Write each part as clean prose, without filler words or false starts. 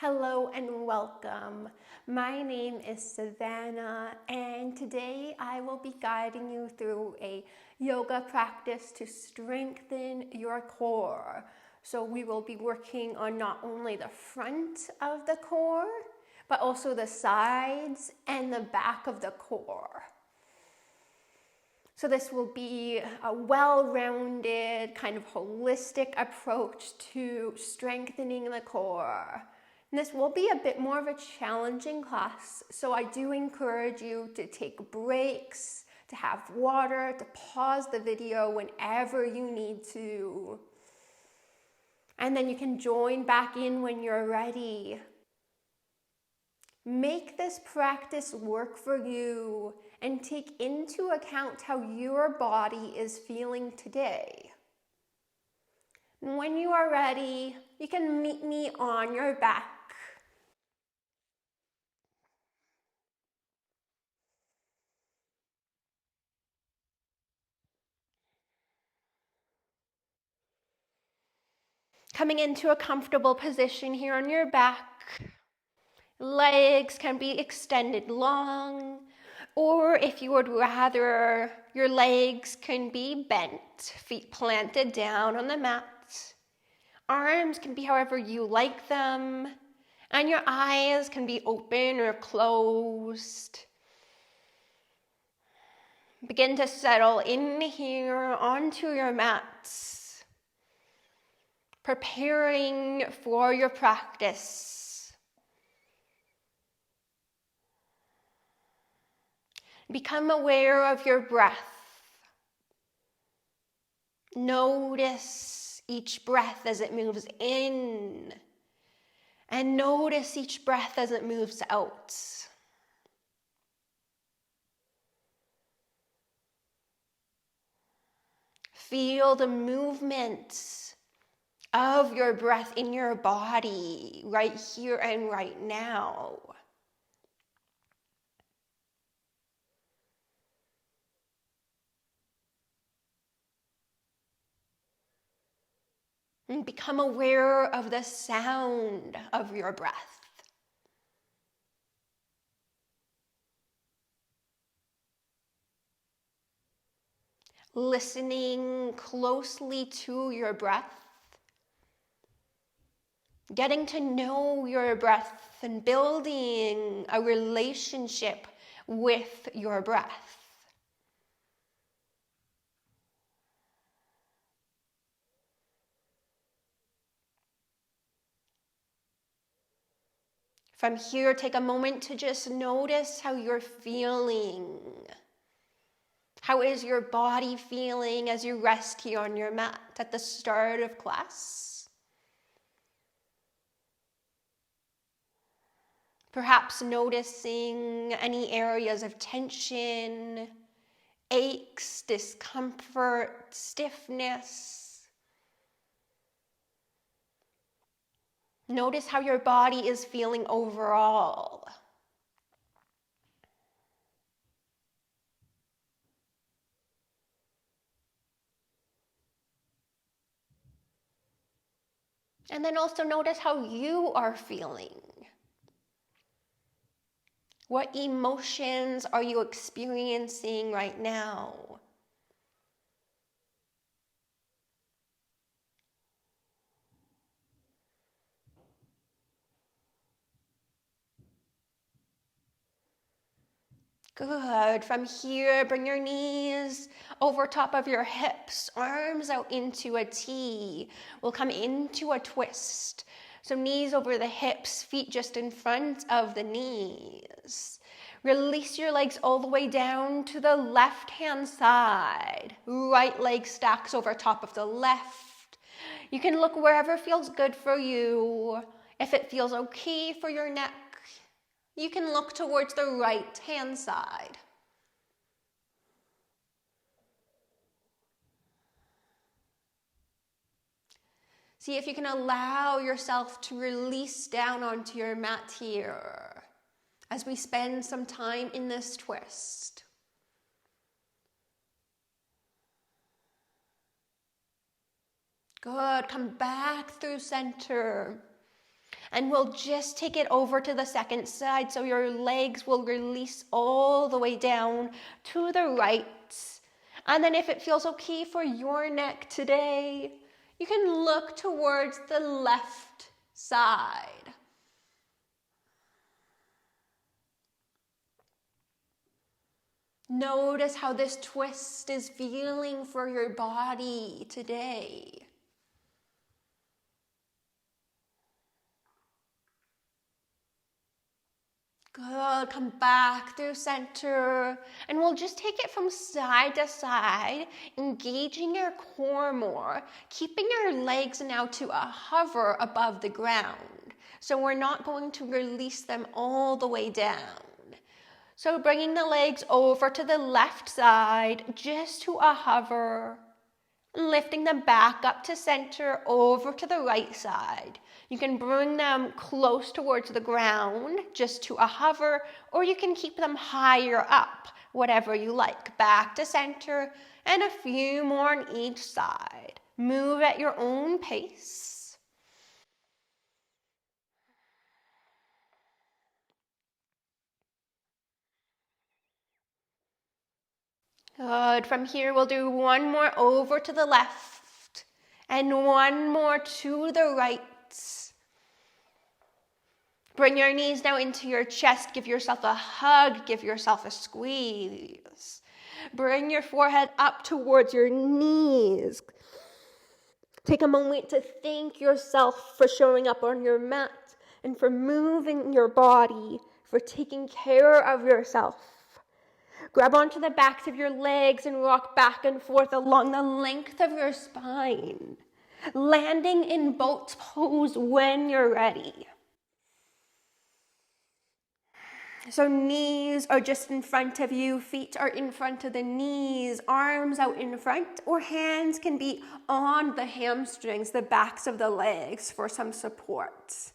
Hello and welcome. My name is Savannah, and today I will be guiding you through a yoga practice to strengthen your core. So we will be working on not only the front of the core, but also the sides and the back of the core. So this will be a well-rounded, kind of holistic approach to strengthening the core. And this will be a bit more of a challenging class, so I do encourage you to take breaks, to have water, to pause the video whenever you need to. And then you can join back in when you're ready. Make this practice work for you and take into account how your body is feeling today. When you are ready, you can meet me on your back. Coming into a comfortable position here on your back. Legs can be extended long, or if you would rather, your legs can be bent, feet planted down on the mat. Arms can be however you like them, and your eyes can be open or closed. Begin to settle in here onto your mats, preparing for your practice. Become aware of your breath. Notice each breath as it moves in, and notice each breath as it moves out. Feel the movement of your breath in your body right here and right now. And become aware of the sound of your breath. Listening closely to your breath. Getting to know your breath and building a relationship with your breath. From here, take a moment to just notice how you're feeling. How is your body feeling as you rest here on your mat at the start of class? Perhaps noticing any areas of tension, aches, discomfort, stiffness. Notice how your body is feeling overall. And then also notice how you are feeling. What emotions are you experiencing right now? Good. From here, bring your knees over top of your hips, arms out into a T. We'll come into a twist. So knees over the hips, feet just in front of the knees. Release your legs all the way down to the left-hand side. Right leg stacks over top of the left. You can look wherever feels good for you. If it feels okay for your neck, you can look towards the right-hand side. See if you can allow yourself to release down onto your mat here as we spend some time in this twist. Good. Come back through center. And we'll just take it over to the second side, so your legs will release all the way down to the right. And then if it feels okay for your neck today, you can look towards the left side. Notice how this twist is feeling for your body today. Good, come back through center, and we'll just take it from side to side, engaging your core more, keeping your legs now to a hover above the ground. So we're not going to release them all the way down. So bringing the legs over to the left side, just to a hover, lifting them back up to center, over to the right side. You can bring them close towards the ground, just to a hover, or you can keep them higher up, whatever you like. Back to center, and a few more on each side. Move at your own pace. Good. From here, we'll do one more over to the left, and one more to the right. Bring your knees now into your chest. Give yourself a hug. Give yourself a squeeze. Bring your forehead up towards your knees. Take a moment to thank yourself for showing up on your mat and for moving your body, for taking care of yourself. Grab onto the backs of your legs and rock back and forth along the length of your spine, landing in boat pose when you're ready. So knees are just in front of you, feet are in front of the knees, arms out in front, or hands can be on the hamstrings, the backs of the legs for some support.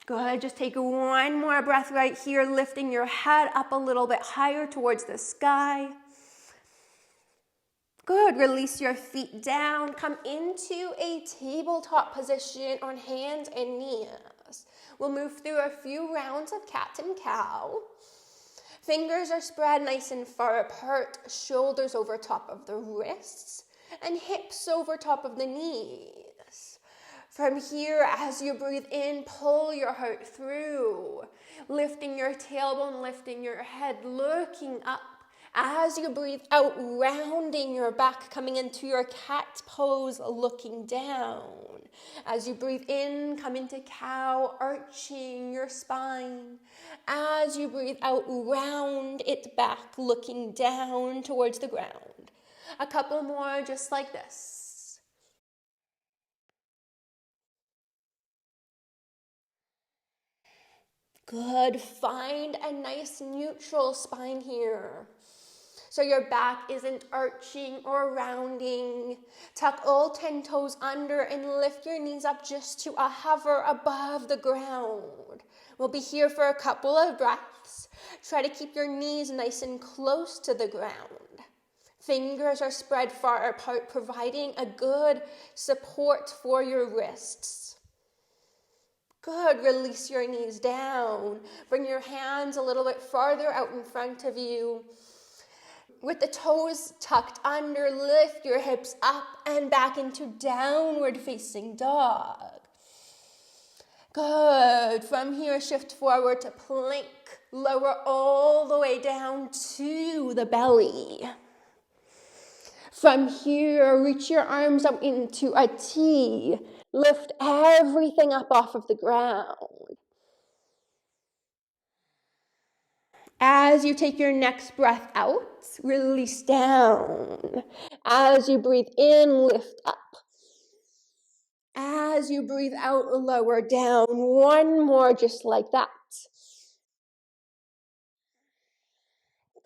Good, just take one more breath right here, lifting your head up a little bit higher towards the sky. Good, release your feet down, come into a tabletop position on hands and knees. We'll move through a few rounds of cat and cow. Fingers are spread nice and far apart, shoulders over top of the wrists, and hips over top of the knees. From here, as you breathe in, pull your heart through, lifting your tailbone, lifting your head, looking up. As you breathe out, rounding your back, coming into your cat pose, looking down. As you breathe in, come into cow, arching your spine. As you breathe out, round it back, looking down towards the ground. A couple more just like this. Good, find a nice neutral spine here. So your back isn't arching or rounding. Tuck all 10 toes under and lift your knees up just to a hover above the ground. We'll be here for a couple of breaths. Try to keep your knees nice and close to the ground. Fingers are spread far apart, providing a good support for your wrists. Good, release your knees down. Bring your hands a little bit farther out in front of you. With the toes tucked under, lift your hips up and back into downward facing dog. Good. From here, shift forward to plank. Lower all the way down to the belly. From here, reach your arms up into a T. Lift everything up off of the ground. As you take your next breath out, release down. As you breathe in, lift up. As you breathe out, lower down. One more just like that.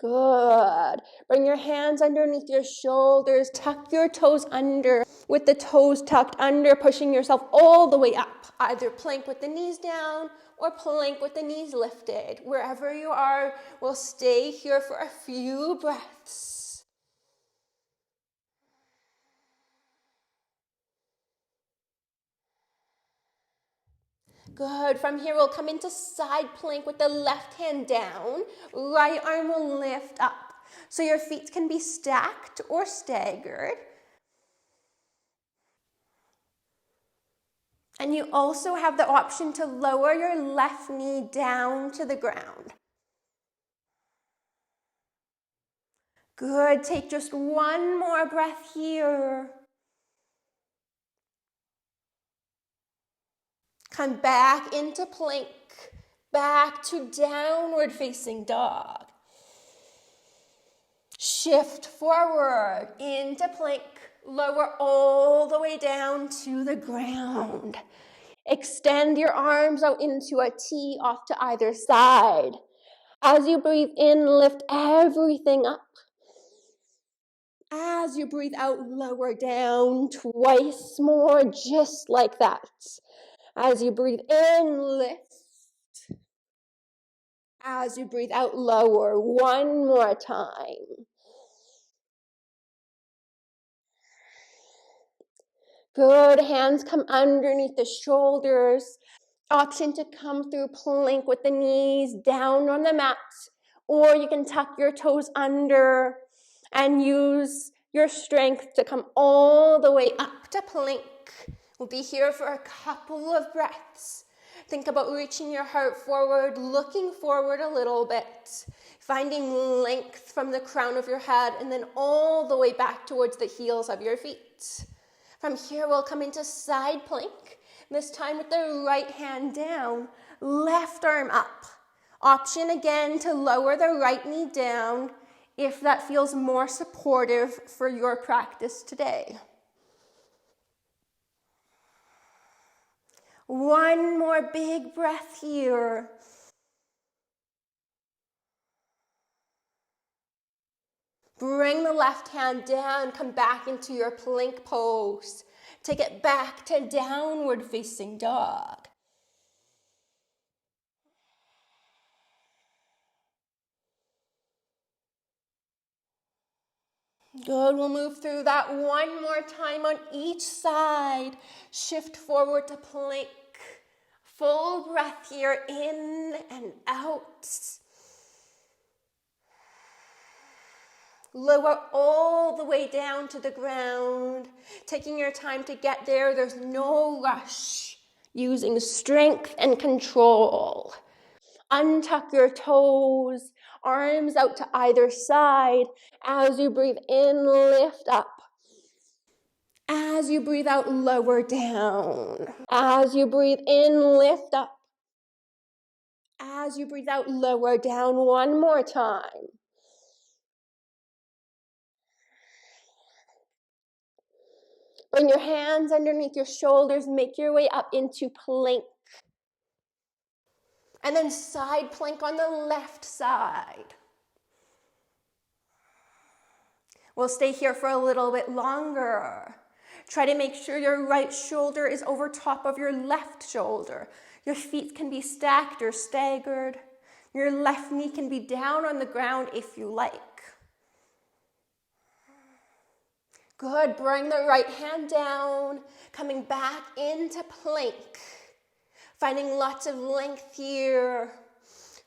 Good. Bring your hands underneath your shoulders. Tuck your toes under. With the toes tucked under, pushing yourself all the way up. Either plank with the knees down or plank with the knees lifted. Wherever you are, we'll stay here for a few breaths. Good. From here, we'll come into side plank with the left hand down. Right arm will lift up. So your feet can be stacked or staggered. And you also have the option to lower your left knee down to the ground. Good. Take just one more breath here. Come back into plank, back to downward facing dog. Shift forward into plank, lower all the way down to the ground. Extend your arms out into a T off to either side. As you breathe in, lift everything up. As you breathe out, lower down twice more, just like that. As you breathe in, lift. As you breathe out, lower one more time. Good. Hands come underneath the shoulders. Option to come through plank with the knees down on the mat, or you can tuck your toes under and use your strength to come all the way up to plank. We'll be here for a couple of breaths. Think about reaching your heart forward, looking forward a little bit, finding length from the crown of your head and then all the way back towards the heels of your feet. From here, we'll come into side plank. This time with the right hand down, left arm up. Option again to lower the right knee down if that feels more supportive for your practice today. One more big breath here. Bring the left hand down, come back into your plank pose. Take it back to downward facing dog. Good, we'll move through that one more time on each side. Shift forward to plank. Full breath here, in and out. Lower all the way down to the ground. Taking your time to get there, there's no rush. Using strength and control. Untuck your toes, arms out to either side. As you breathe in, lift up. As you breathe out, lower down. As you breathe in, lift up. As you breathe out, lower down one more time. Bring your hands underneath your shoulders, make your way up into plank. And then side plank on the left side. We'll stay here for a little bit longer. Try to make sure your right shoulder is over top of your left shoulder. Your feet can be stacked or staggered. Your left knee can be down on the ground if you like. Good, bring the right hand down, coming back into plank. Finding lots of length here,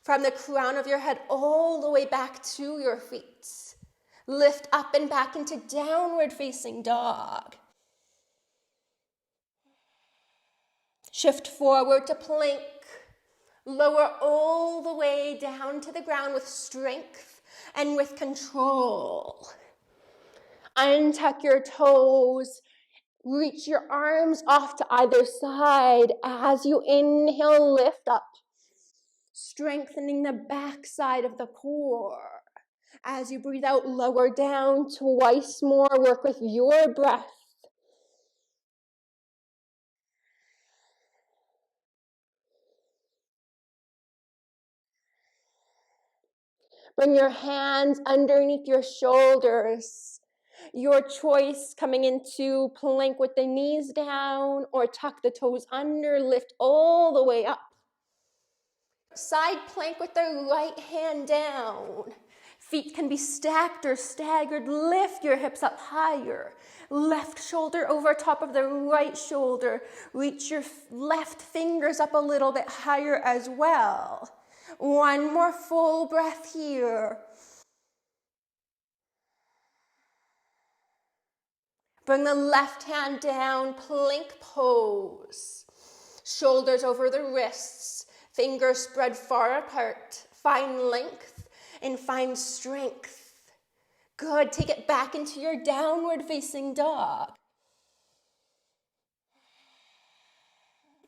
from the crown of your head all the way back to your feet. Lift up and back into downward facing dog. Shift forward to plank. Lower all the way down to the ground with strength and with control. Untuck your toes. Reach your arms off to either side as you inhale, lift up. Strengthening the back side of the core. As you breathe out, lower down twice more. Work with your breath. Bring your hands underneath your shoulders. Your choice, coming into plank with the knees down or tuck the toes under, lift all the way up. Side plank with the right hand down. Feet can be stacked or staggered. Lift your hips up higher. Left shoulder over top of the right shoulder. Reach your left fingers up a little bit higher as well. One more full breath here. Bring the left hand down, plank pose. Shoulders over the wrists, fingers spread far apart. Find length and find strength. Good, take it back into your downward facing dog.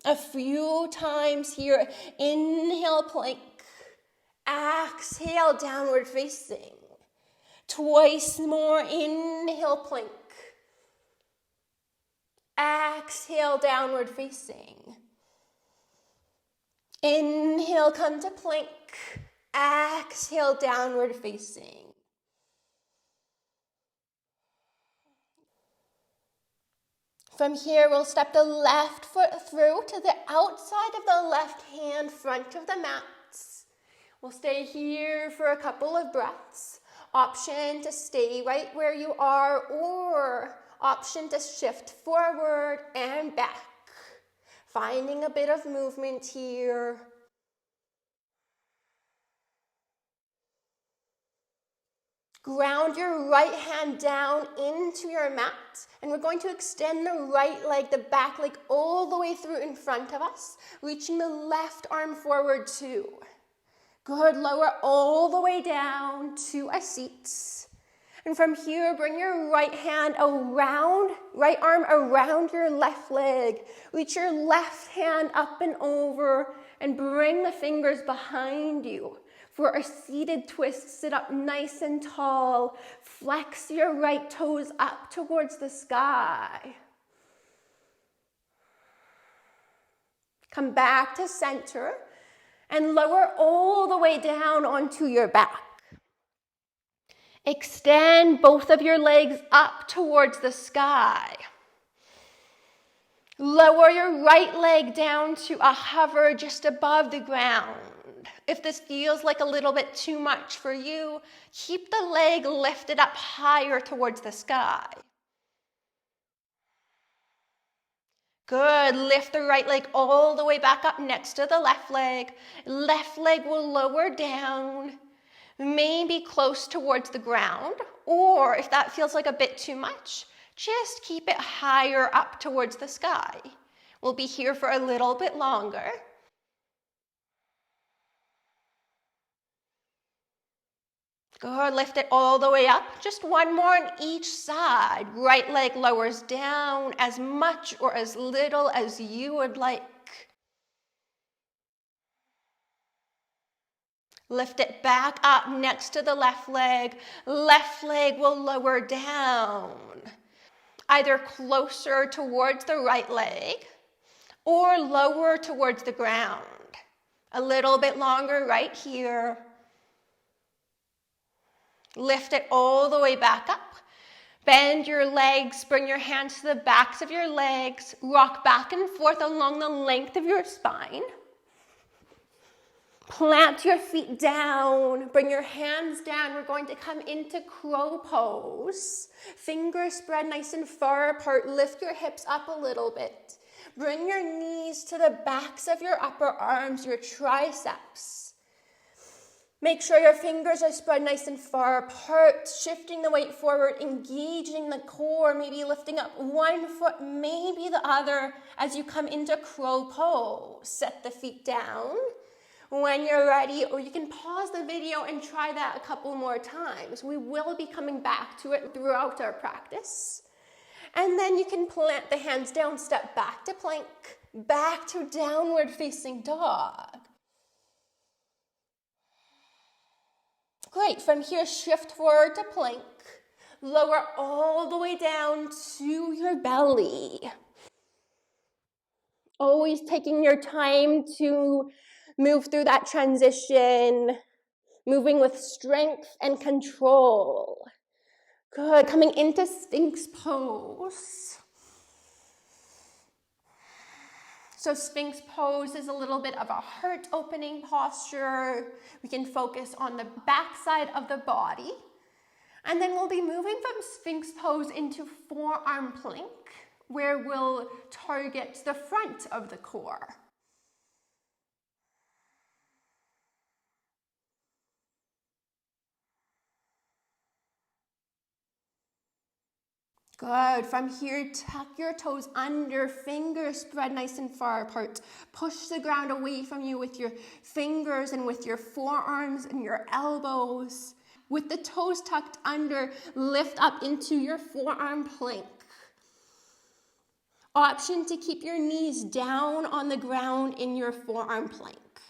A few times here, inhale plank, exhale downward facing. Twice more, inhale plank. Exhale, downward facing. Inhale, come to plank. Exhale, downward facing. From here, we'll step the left foot through to the outside of the left hand, front of the mats. We'll stay here for a couple of breaths. Option to stay right where you are, or option to shift forward and back. Finding a bit of movement here. Ground your right hand down into your mat, and we're going to extend the right leg, the back leg, all the way through in front of us, reaching the left arm forward too. Good, lower all the way down to a seat. And from here, bring your right hand around, right arm around your left leg. Reach your left hand up and over and bring the fingers behind you. For a seated twist, sit up nice and tall. Flex your right toes up towards the sky. Come back to center and lower all the way down onto your back. Extend both of your legs up towards the sky. Lower your right leg down to a hover just above the ground. If this feels like a little bit too much for you, keep the leg lifted up higher towards the sky. Good, lift the right leg all the way back up next to the left leg. Left leg will lower down, maybe close towards the ground, or if that feels like a bit too much, just keep it higher up towards the sky. We'll be here for a little bit longer. Good, lift it all the way up. Just one more on each side. Right leg lowers down as much or as little as you would like. Lift it back up next to the left leg. Left leg will lower down, either closer towards the right leg or lower towards the ground. A little bit longer right here. Lift it all the way back up. Bend your legs, bring your hands to the backs of your legs. Rock back and forth along the length of your spine. Plant your feet down, bring your hands down. We're going to come into crow pose. Fingers spread nice and far apart. Lift your hips up a little bit. Bring your knees to the backs of your upper arms, your triceps. Make sure your fingers are spread nice and far apart, shifting the weight forward, engaging the core, maybe lifting up one foot, maybe the other as you come into crow pose. Set the feet down. When you're ready, or you can pause the video and try that a couple more times. We will be coming back to it throughout our practice. And then you can plant the hands down, step back to plank, back to downward facing dog. Great, from here, shift forward to plank. Lower all the way down to your belly. Always taking your time to move through that transition, moving with strength and control. Good, coming into Sphinx pose. So Sphinx pose is a little bit of a heart opening posture. We can focus on the back side of the body. And then we'll be moving from Sphinx pose into forearm plank, where we'll target the front of the core. Good. From here, tuck your toes under, fingers spread nice and far apart. Push the ground away from you with your fingers and with your forearms and your elbows. With the toes tucked under, lift up into your forearm plank. Option to keep your knees down on the ground in your forearm plank.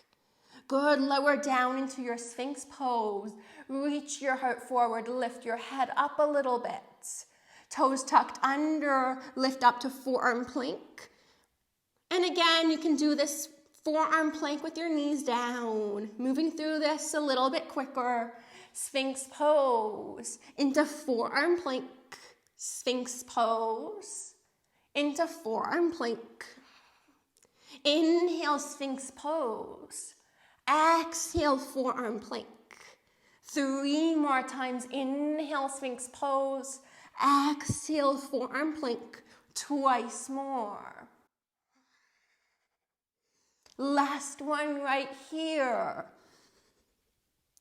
Good. Lower down into your Sphinx pose. Reach your heart forward. Lift your head up a little bit. Toes tucked under, lift up to forearm plank. And again, you can do this forearm plank with your knees down. Moving through this a little bit quicker. Sphinx pose, into forearm plank. Sphinx pose, into forearm plank. Inhale, Sphinx pose. Exhale, forearm plank. 3 more times. Inhale, Sphinx pose. Exhale, forearm plank. Twice more. Last one right here.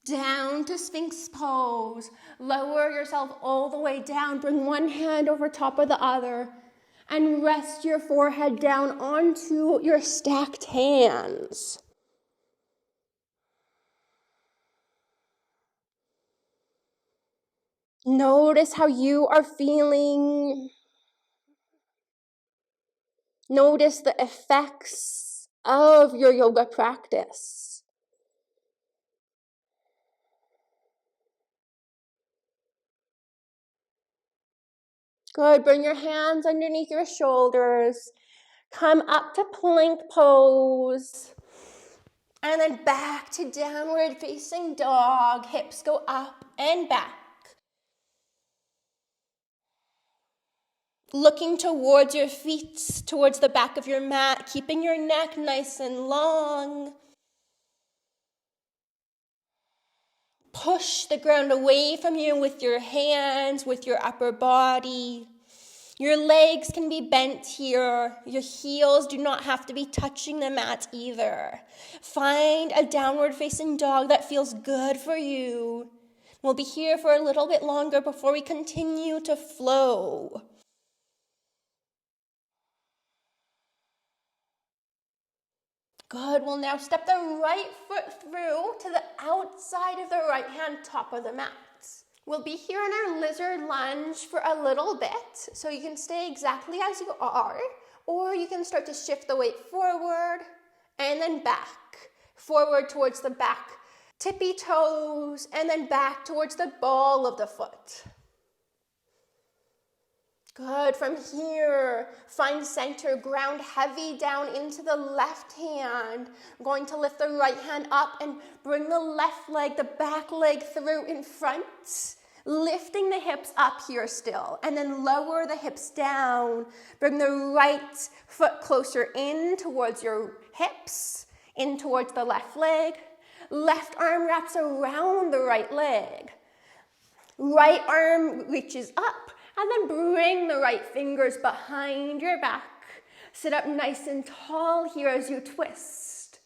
Down to Sphinx pose. Lower yourself all the way down. Bring one hand over top of the other. And rest your forehead down onto your stacked hands. Notice how you are feeling. Notice the effects of your yoga practice. Good. Bring your hands underneath your shoulders. Come up to plank pose. And then back to downward facing dog. Hips go up and back. Looking towards your feet, towards the back of your mat, keeping your neck nice and long. Push the ground away from you with your hands, with your upper body. Your legs can be bent here. Your heels do not have to be touching the mat either. Find a downward facing dog that feels good for you. We'll be here for a little bit longer before we continue to flow. Good. We'll now step the right foot through to the outside of the right hand top of the mat. We'll be here in our lizard lunge for a little bit, so you can stay exactly as you are, or you can start to shift the weight forward and then back. Forward towards the back tippy toes, and then back towards the ball of the foot. Good. From here, find center, ground heavy down into the left hand. I'm going to lift the right hand up and bring the left leg, the back leg through in front. Lifting the hips up here still, and then lower the hips down. Bring the right foot closer in towards your hips, in towards the left leg. Left arm wraps around the right leg. Right arm reaches up. And then bring the right fingers behind your back. Sit up nice and tall here as you twist.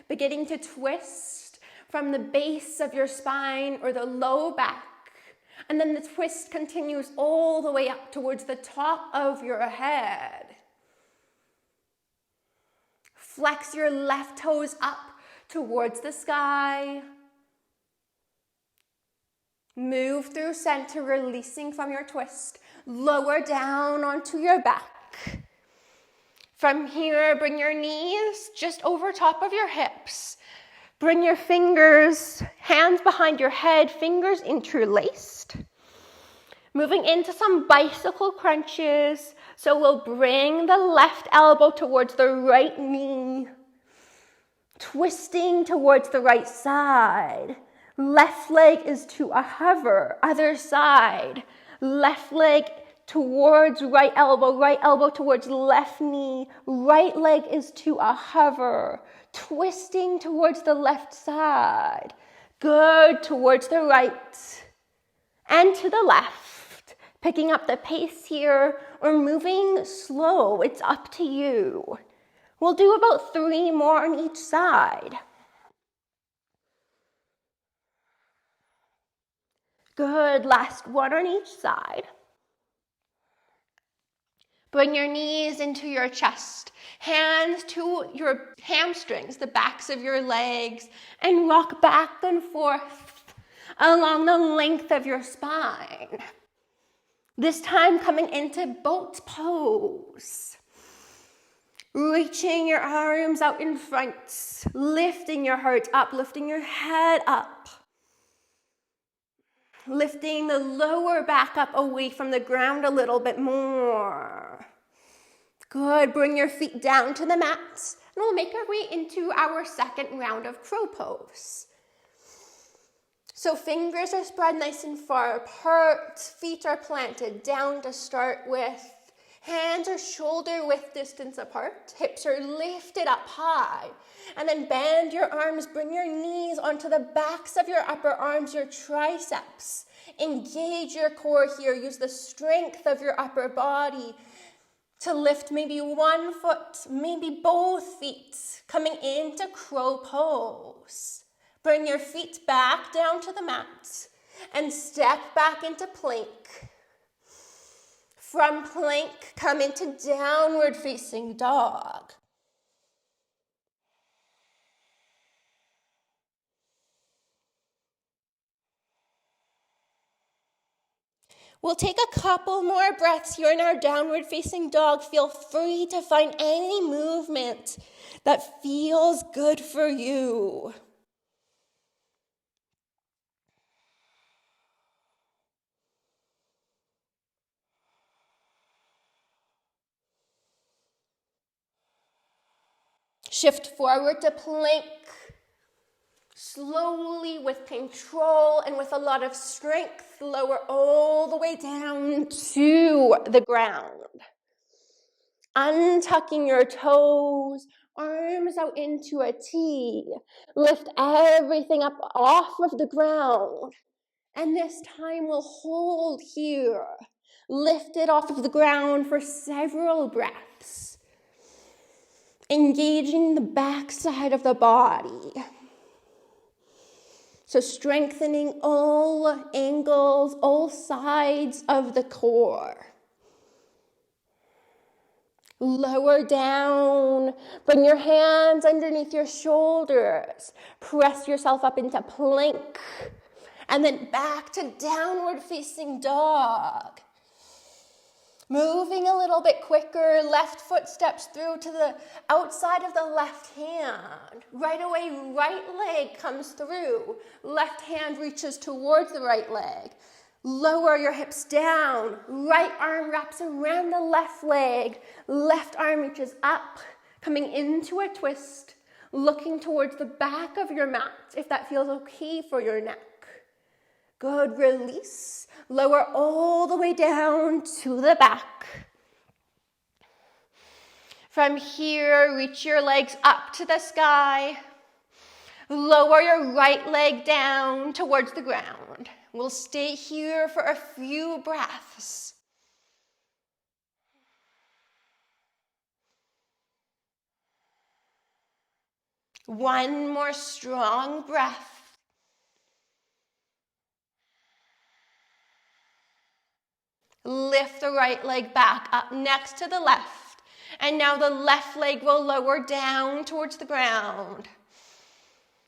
Beginning to twist from the base of your spine or the low back. And then the twist continues all the way up towards the top of your head. Flex your left toes up towards the sky. Move through center, releasing from your twist. Lower down onto your back. From here, bring your knees just over top of your hips. Bring your fingers, hands behind your head, fingers interlaced. Moving into some bicycle crunches. So we'll bring the left elbow towards the right knee. Twisting towards the right side. Left leg is to a hover, other side. Left leg towards right elbow towards left knee, right leg is to a hover, twisting towards the left side. Good, towards the right and to the left. Picking up the pace here or moving slow, it's up to you. We'll do about 3 more on each side. Good, last one on each side. Bring your knees into your chest, hands to your hamstrings, the backs of your legs, and rock back and forth along the length of your spine. This time coming into boat pose. Reaching your arms out in front, lifting your heart up, lifting your head up. Lifting the lower back up away from the ground a little bit more. Good, bring your feet down to the mat, and we'll make our way into our second round of crow pose. So fingers are spread nice and far apart, feet are planted down to start with. Hands are shoulder width distance apart, hips are lifted up high, and then bend your arms, bring your knees onto the backs of your upper arms, your triceps. Engage your core here, use the strength of your upper body to lift maybe one foot, maybe both feet, coming into crow pose. Bring your feet back down to the mat and step back into plank. From plank, come into downward facing dog. We'll take a couple more breaths here in our downward facing dog. Feel free to find any movement that feels good for you. Shift forward to plank, slowly with control and with a lot of strength, lower all the way down to the ground. Untucking your toes, arms out into a T. Lift everything up off of the ground. And this time we'll hold here. Lift it off of the ground for several breaths. Engaging the backside of the body. So strengthening all angles, all sides of the core. Lower down. Bring your hands underneath your shoulders. Press yourself up into plank. And then back to downward facing dog. Moving a little bit quicker, left foot steps through to the outside of the left hand. Right away, right leg comes through. Left hand reaches towards the right leg. Lower your hips down. Right arm wraps around the left leg. Left arm reaches up, coming into a twist, looking towards the back of your mat, if that feels okay for your neck. Good, release. Lower all the way down to the back. From here, reach your legs up to the sky. Lower your right leg down towards the ground. We'll stay here for a few breaths. One more strong breath. Lift the right leg back up next to the left. And now the left leg will lower down towards the ground.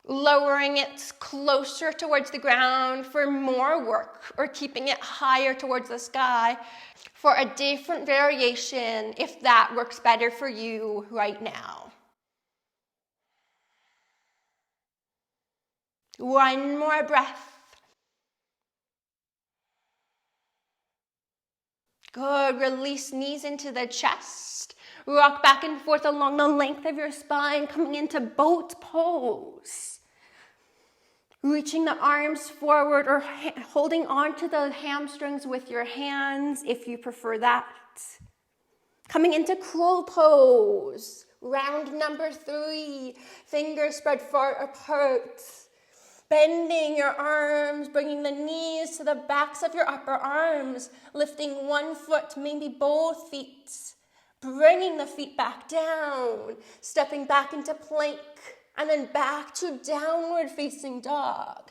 Lowering it closer towards the ground for more work, or keeping it higher towards the sky for a different variation if that works better for you right now. One more breath. Good, release knees into the chest. Rock back and forth along the length of your spine, coming into boat pose. Reaching the arms forward or holding onto the hamstrings with your hands if you prefer that. Coming into crow pose. Round number 3. Fingers spread far apart. Bending your arms, bringing the knees to the backs of your upper arms. Lifting one foot, maybe both feet. Bringing the feet back down. Stepping back into plank. And then back to downward facing dog.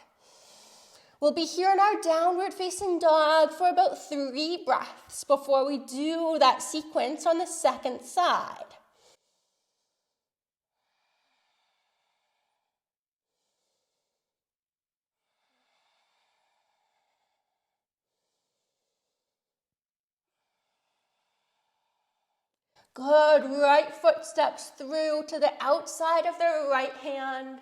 We'll be here in our downward facing dog for about 3 breaths before we do that sequence on the second side. Good, right foot steps through to the outside of the right hand.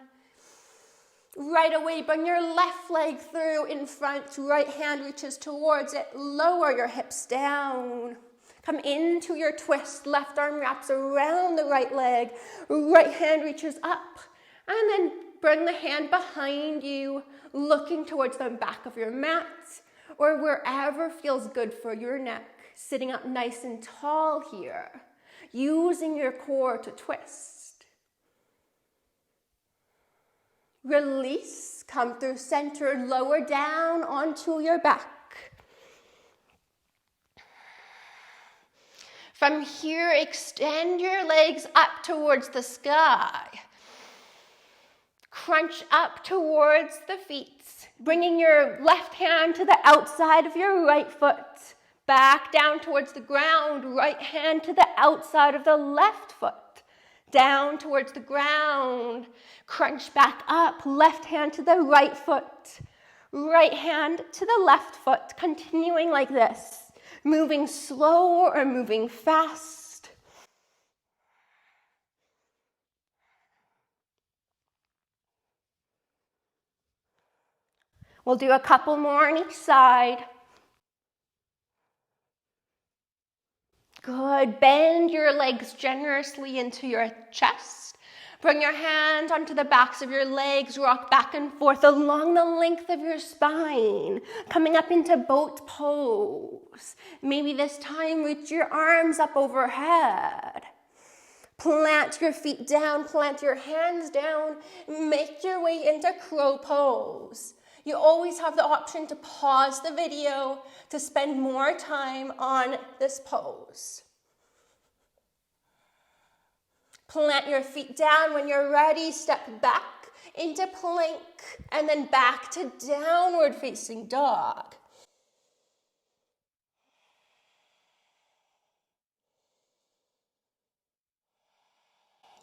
Right away, bring your left leg through in front. Right hand reaches towards it. Lower your hips down. Come into your twist. Left arm wraps around the right leg. Right hand reaches up. And then bring the hand behind you, looking towards the back of your mat or wherever feels good for your neck. Sitting up nice and tall here. Using your core to twist. Release, come through center, lower down onto your back. From here, extend your legs up towards the sky. Crunch up towards the feet, bringing your left hand to the outside of your right foot. Back down towards the ground, right hand to the outside of the left foot. Down towards the ground, crunch back up, left hand to the right foot. Right hand to the left foot, continuing like this. Moving slow or moving fast. We'll do a couple more on each side. Good. Bend your legs generously into your chest. Bring your hands onto the backs of your legs. Rock back and forth along the length of your spine. Coming up into boat pose. Maybe this time reach your arms up overhead. Plant your feet down. Plant your hands down. Make your way into crow pose. You always have the option to pause the video to spend more time on this pose. Plant your feet down. When you're ready, step back into plank and then back to downward facing dog.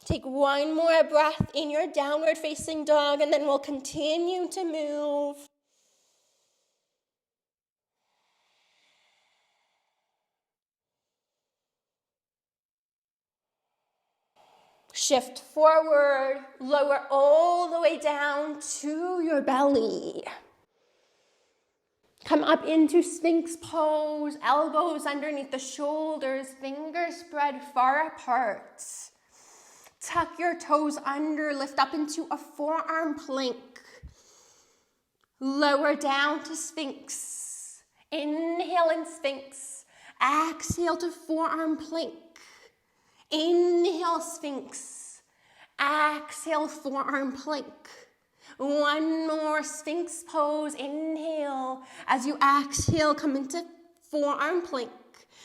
Take one more breath in your downward facing dog and then we'll continue to move. Shift forward, lower all the way down to your belly. Come up into Sphinx pose, elbows underneath the shoulders, fingers spread far apart. Tuck your toes under, lift up into a forearm plank. Lower down to Sphinx. Inhale in Sphinx. Exhale to forearm plank. Inhale, Sphinx. Exhale, forearm plank. One more Sphinx pose. Inhale. As you exhale, come into forearm plank.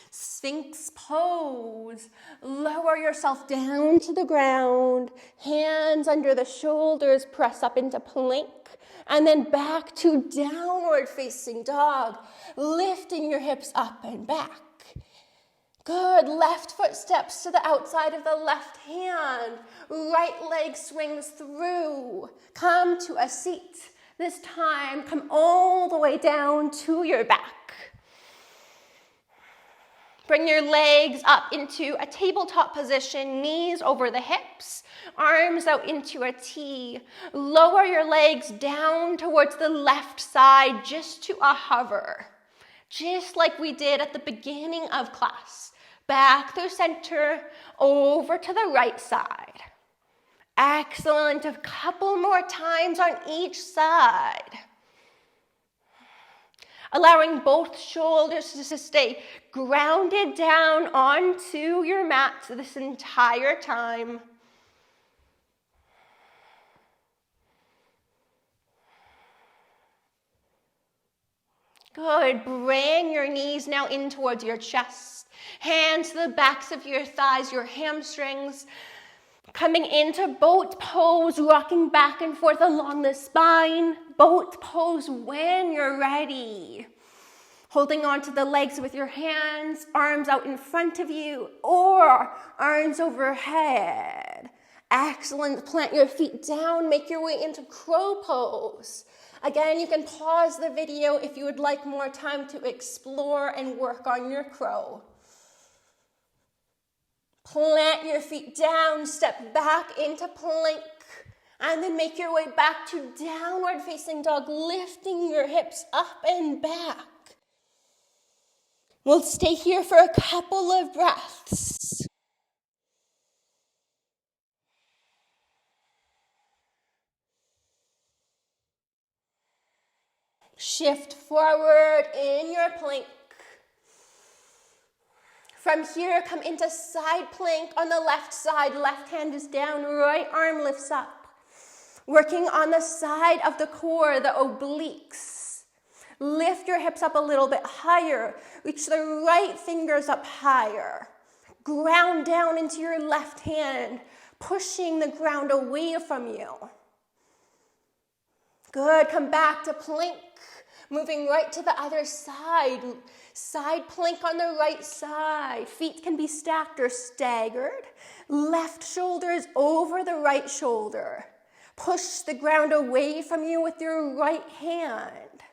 Sphinx pose. Lower yourself down to the ground. Hands under the shoulders. Press up into plank. And then back to downward facing dog. Lifting your hips up and back. Good. Left foot steps to the outside of the left hand. Right leg swings through. Come to a seat. This time, come all the way down to your back. Bring your legs up into a tabletop position, knees over the hips, arms out into a T. Lower your legs down towards the left side just to a hover, just like we did at the beginning of class. Back through center, over to the right side. Excellent. A couple more times on each side. Allowing both shoulders to stay grounded down onto your mat this entire time. Good. Bring your knees now in towards your chest. Hands to the backs of your thighs, your hamstrings. Coming into boat pose, rocking back and forth along the spine. Boat pose when you're ready. Holding onto the legs with your hands, arms out in front of you, or arms overhead. Excellent. Plant your feet down, make your way into crow pose. Again, you can pause the video if you would like more time to explore and work on your crow. Plant your feet down, step back into plank, and then make your way back to downward facing dog, lifting your hips up and back. We'll stay here for a couple of breaths. Shift forward in your plank. From here, come into side plank on the left side. Left hand is down, right arm lifts up. Working on the side of the core, the obliques. Lift your hips up a little bit higher. Reach the right fingers up higher. Ground down into your left hand, pushing the ground away from you. Good, come back to plank. Moving right to the other side. Side plank on the right side. Feet can be stacked or staggered. Left shoulder is over the right shoulder. Push the ground away from you with your right hand.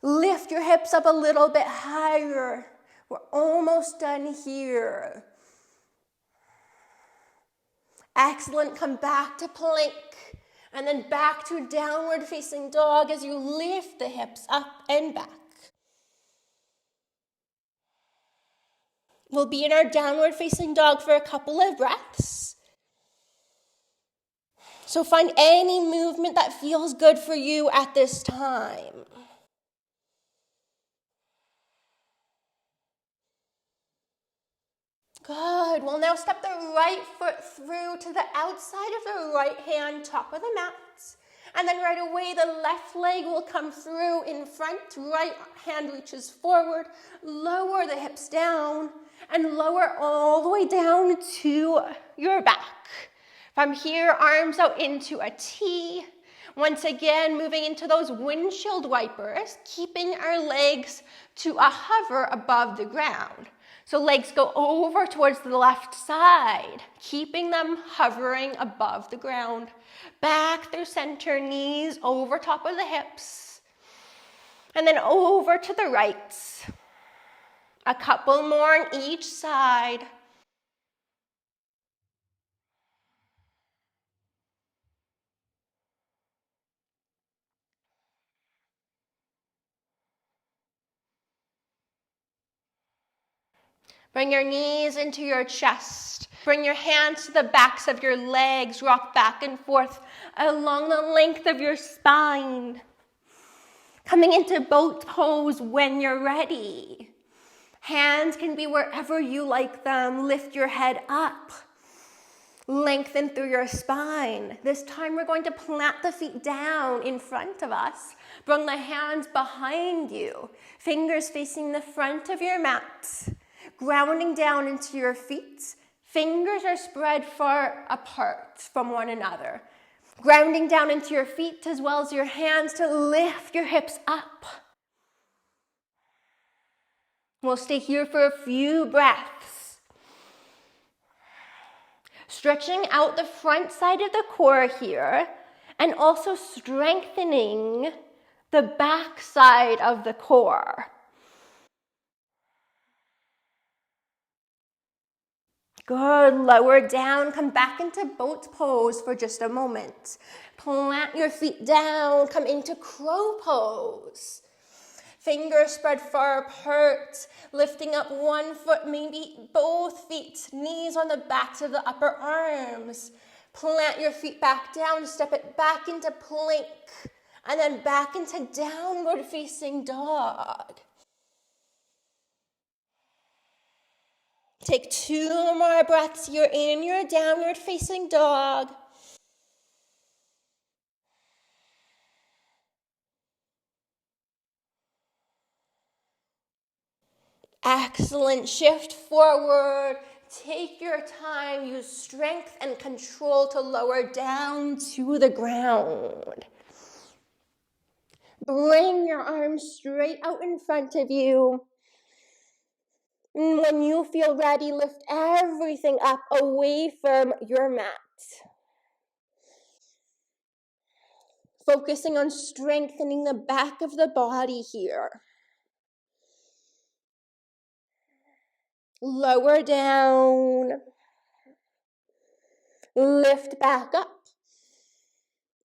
Lift your hips up a little bit higher. We're almost done here. Excellent. Come back to plank. And then back to downward facing dog as you lift the hips up and back. We'll be in our downward facing dog for a couple of breaths. So find any movement that feels good for you at this time. Good. We'll now step the right foot through to the outside of the right hand, top of the mat. And then right away, the left leg will come through in front. Right hand reaches forward. Lower the hips down and lower all the way down to your back. From here, arms out into a T. Once again, moving into those windshield wipers, keeping our legs to a hover above the ground. So legs go over towards the left side, keeping them hovering above the ground. Back through center, knees over top of the hips. And then over to the right. A couple more on each side. Bring your knees into your chest. Bring your hands to the backs of your legs. Rock back and forth along the length of your spine. Coming into boat pose when you're ready. Hands can be wherever you like them. Lift your head up. Lengthen through your spine. This time we're going to plant the feet down in front of us. Bring the hands behind you. Fingers facing the front of your mat. Grounding down into your feet. Fingers are spread far apart from one another. Grounding down into your feet as well as your hands to lift your hips up. We'll stay here for a few breaths. Stretching out the front side of the core here and also strengthening the back side of the core. Good. Lower down. Come back into boat pose for just a moment. Plant your feet down. Come into crow pose. Fingers spread far apart. Lifting up one foot, maybe both feet. Knees on the backs of the upper arms. Plant your feet back down, step it back into plank, and then back into downward facing dog. Take 2 more breaths here in your downward facing dog. Excellent. Shift forward. Take your time. Use strength and control to lower down to the ground. Bring your arms straight out in front of you. And when you feel ready, lift everything up away from your mat. Focusing on strengthening the back of the body here. Lower down. Lift back up.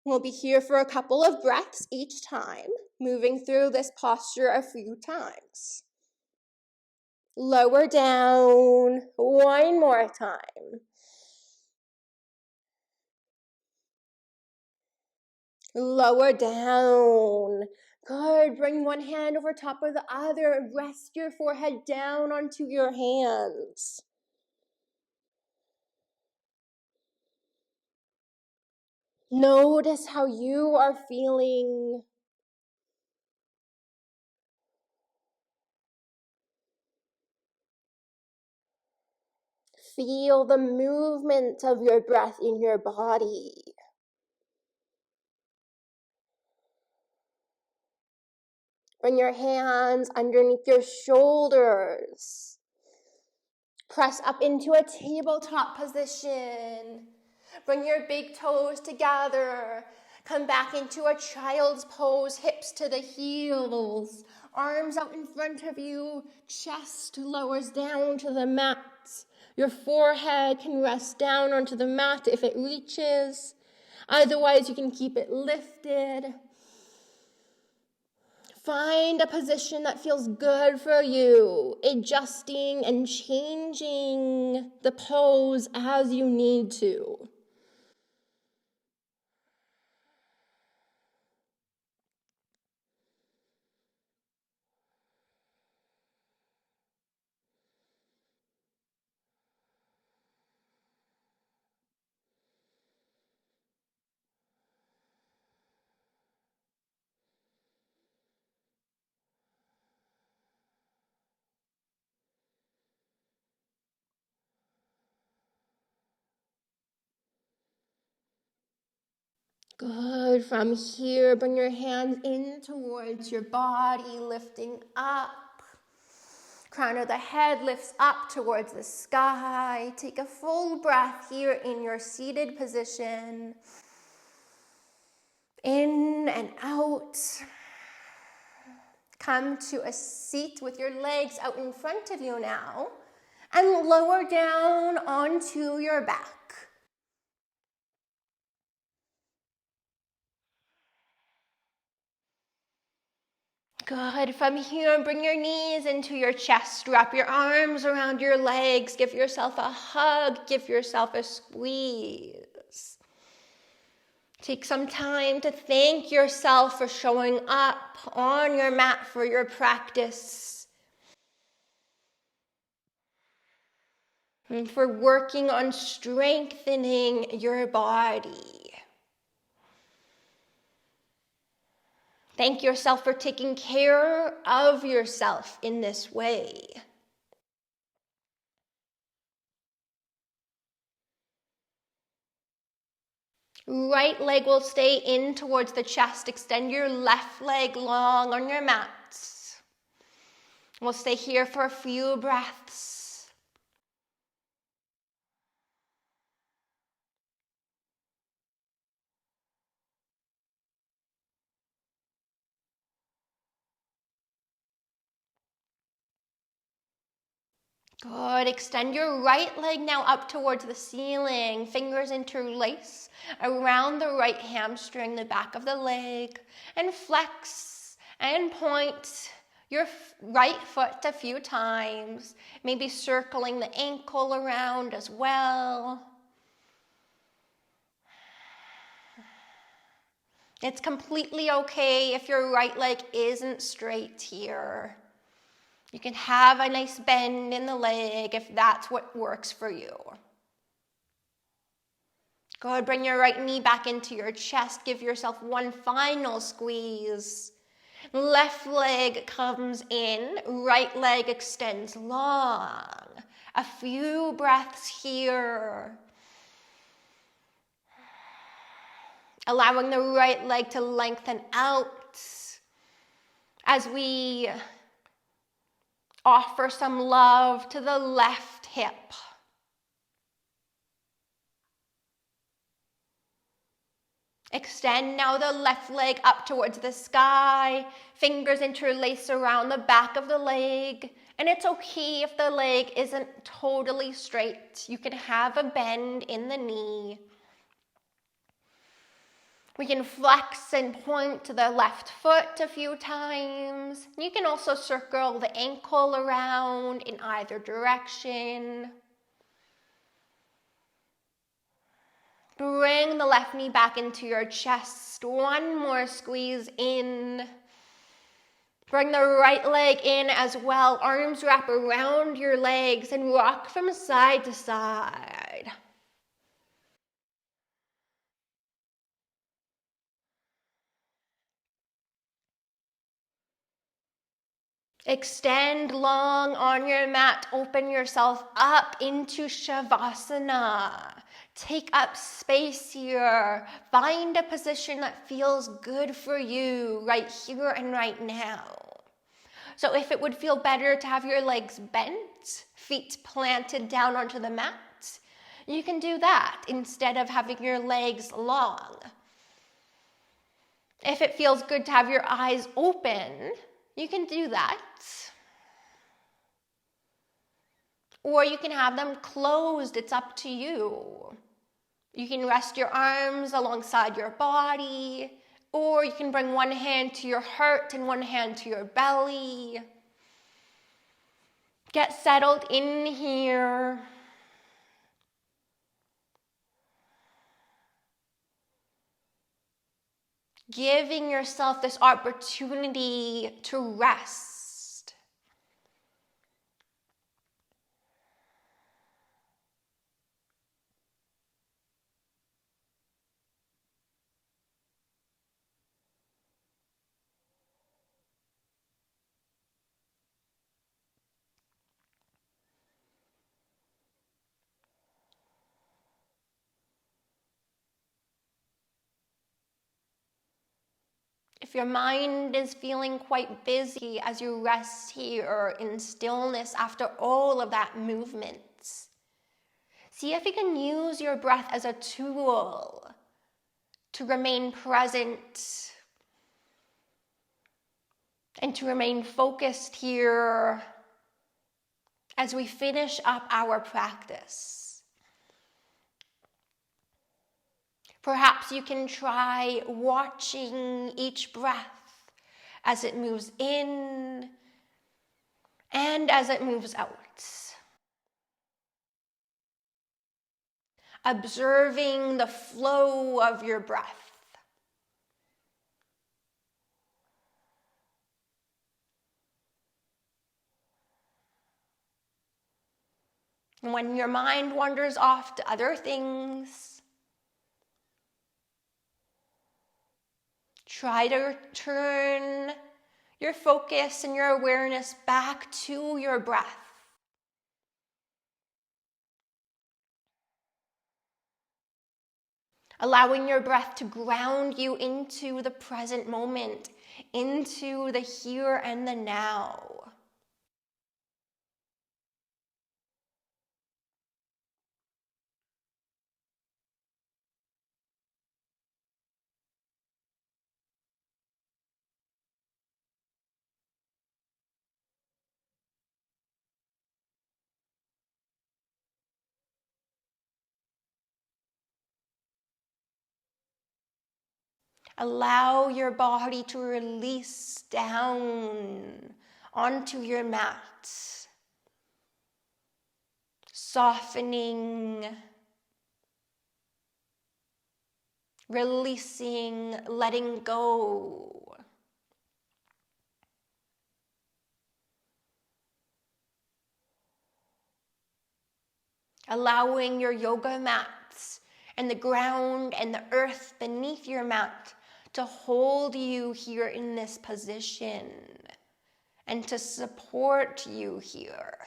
We'll be here for a couple of breaths each time, moving through this posture a few times. Lower down, 1 more time. Lower down. Good. Bring one hand over top of the other. Rest your forehead down onto your hands. Notice how you are feeling. Feel the movement of your breath in your body. Bring your hands underneath your shoulders. Press up into a tabletop position. Bring your big toes together. Come back into a child's pose, hips to the heels. Arms out in front of you. Chest lowers down to the mat. Your forehead can rest down onto the mat if it reaches. Otherwise, you can keep it lifted. Find a position that feels good for you, adjusting and changing the pose as you need to. Good. From here, bring your hands in towards your body, lifting up. Crown of the head lifts up towards the sky. Take a full breath here in your seated position. In and out. Come to a seat with your legs out in front of you now. And lower down onto your back. Good. From here, bring your knees into your chest. Wrap your arms around your legs. Give yourself a hug. Give yourself a squeeze. Take some time to thank yourself for showing up on your mat for your practice. And for working on strengthening your body. Thank yourself for taking care of yourself in this way. Right leg will stay in towards the chest. Extend your left leg long on your mat. We'll stay here for a few breaths. Good. Extend your right leg now up towards the ceiling. Fingers interlace around the right hamstring, the back of the leg. And flex and point your right foot a few times. Maybe circling the ankle around as well. It's completely okay if your right leg isn't straight here. You can have a nice bend in the leg if that's what works for you. Good, bring your right knee back into your chest. Give yourself one final squeeze. Left leg comes in, right leg extends long. A few breaths here. Allowing the right leg to lengthen out as we offer some love to the left hip. Extend now the left leg up towards the sky, fingers interlace around the back of the leg, and it's okay if the leg isn't totally straight. You can have a bend in the knee. We can flex and point to the left foot a few times. You can also circle the ankle around in either direction. Bring the left knee back into your chest. One more squeeze in. Bring the right leg in as well. Arms wrap around your legs and rock from side to side. Extend long on your mat. Open yourself up into Shavasana. Take up space here. Find a position that feels good for you right here and right now. So if it would feel better to have your legs bent, feet planted down onto the mat, you can do that instead of having your legs long. If it feels good to have your eyes open, you can do that. Or you can have them closed. It's up to you. You can rest your arms alongside your body, or you can bring one hand to your heart and one hand to your belly. Get settled in here. Giving yourself this opportunity to rest. If your mind is feeling quite busy as you rest here in stillness after all of that movement, see if you can use your breath as a tool to remain present and to remain focused here as we finish up our practice. Perhaps you can try watching each breath as it moves in and as it moves out. Observing the flow of your breath. And when your mind wanders off to other things, try to turn your focus and your awareness back to your breath. Allowing your breath to ground you into the present moment, into the here and the now. Allow your body to release down onto your mat, softening, releasing, letting go. Allowing your yoga mats and the ground and the earth beneath your mat to hold you here in this position and to support you here.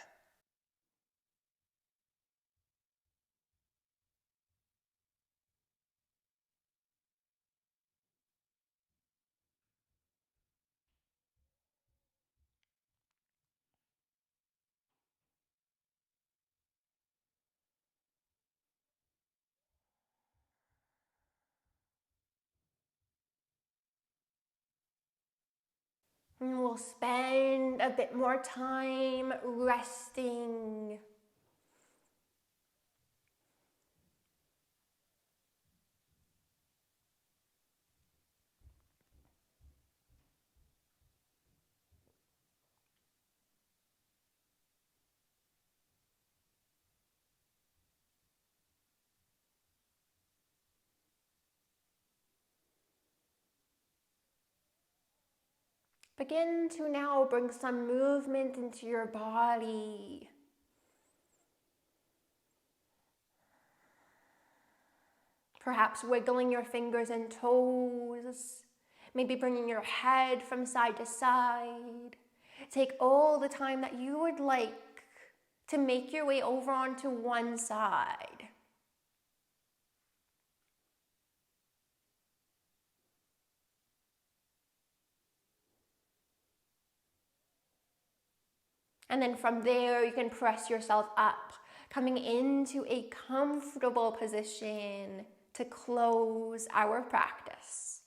And we'll spend a bit more time resting. Begin to now bring some movement into your body. Perhaps wiggling your fingers and toes, maybe bringing your head from side to side. Take all the time that you would like to make your way over onto one side. And then from there, you can press yourself up, coming into a comfortable position to close our practice.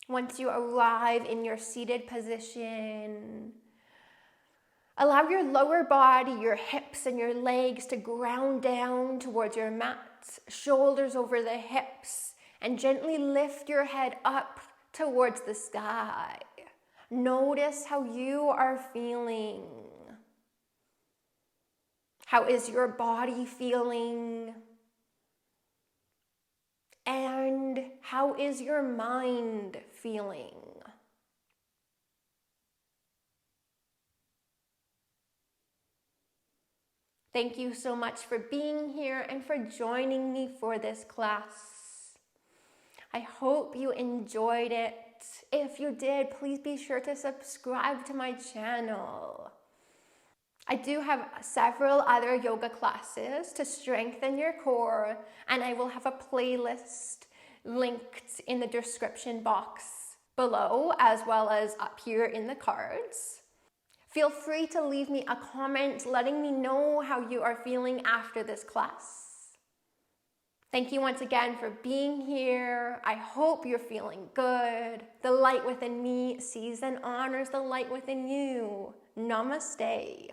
Once you arrive in your seated position, allow your lower body, your hips and your legs to ground down towards your mat, shoulders over the hips, and gently lift your head up towards the sky. Notice how you are feeling. How is your body feeling? And how is your mind feeling? Thank you so much for being here and for joining me for this class. I hope you enjoyed it. If you did, please be sure to subscribe to my channel. I do have several other yoga classes to strengthen your core, and I will have a playlist linked in the description box below, as well as up here in the cards. Feel free to leave me a comment letting me know how you are feeling after this class. Thank you once again for being here. I hope you're feeling good. The light within me sees and honors the light within you. Namaste.